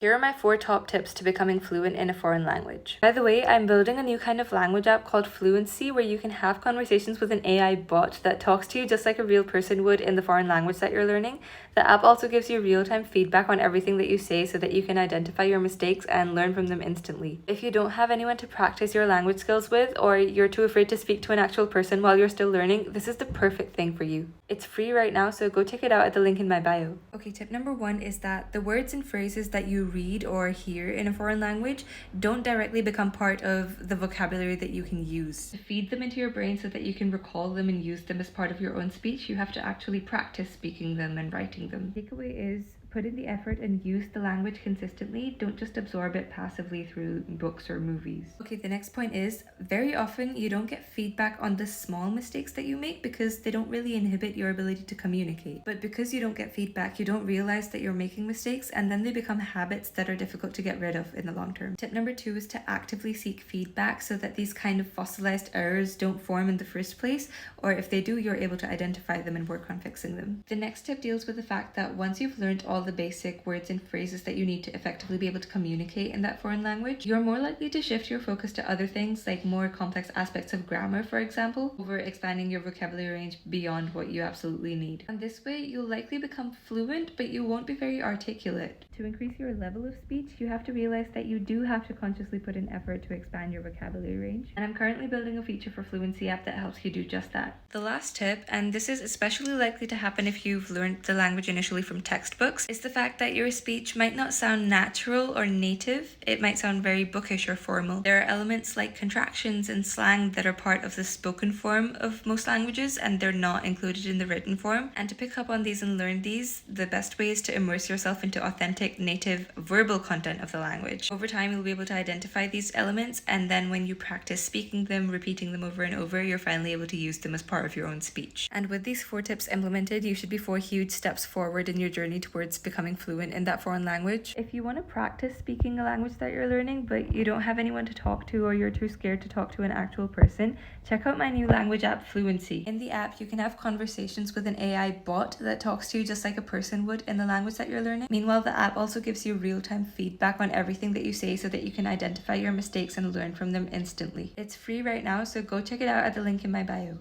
Here are my 4 top tips to becoming fluent in a foreign language. By the way, I'm building a new kind of language app called Fluency where you can have conversations with an AI bot that talks to you just like a real person would in the foreign language that you're learning. The app also gives you real-time feedback on everything that you say so that you can identify your mistakes and learn from them instantly. If you don't have anyone to practice your language skills with, or you're too afraid to speak to an actual person while you're still learning, this is the perfect thing for you. It's free right now, so go check it out at the link in my bio. Okay, tip number 1 is that the words and phrases that you read or hear in a foreign language don't directly become part of the vocabulary that you can use. To feed them into your brain so that you can recall them and use them as part of your own speech, you have to actually practice speaking them and writing them. The takeaway is put in the effort and use the language consistently. Don't just absorb it passively through books or movies. Okay, the next point is very often you don't get feedback on the small mistakes that you make because they don't really inhibit your ability to communicate. But because you don't get feedback, you don't realize that you're making mistakes, and then they become habits that are difficult to get rid of in the long term. Tip number 2 is to actively seek feedback so that these kind of fossilized errors don't form in the first place, or if they do, you're able to identify them and work on fixing them. The next tip deals with the fact that once you've learned all the basic words and phrases that you need to effectively be able to communicate in that foreign language, you're more likely to shift your focus to other things like more complex aspects of grammar, for example, over expanding your vocabulary range beyond what you absolutely need. And this way, you'll likely become fluent, but you won't be very articulate. To increase your level of speech, you have to realize that you do have to consciously put in effort to expand your vocabulary range. And I'm currently building a feature for Fluenci App that helps you do just that. The last tip, and this is especially likely to happen if you've learned the language initially from textbooks, is the fact that your speech might not sound natural or native. It might sound very bookish or formal. There are elements like contractions and slang that are part of the spoken form of most languages, and they're not included in the written form. And to pick up on these and learn these, the best way is to immerse yourself into authentic, native, verbal content of the language. Over time, you'll be able to identify these elements, and then when you practice speaking them, repeating them over and over, you're finally able to use them as part of your own speech. And with these 4 tips implemented, you should be 4 huge steps forward in your journey towards becoming fluent in that foreign language. If you want to practice speaking a language that you're learning, but you don't have anyone to talk to, or you're too scared to talk to an actual person, check out my new language app, Fluency. In the app, you can have conversations with an AI bot that talks to you just like a person would in the language that you're learning. Meanwhile, the app also gives you real-time feedback on everything that you say so that you can identify your mistakes and learn from them instantly. It's free right now, so go check it out at the link in my bio.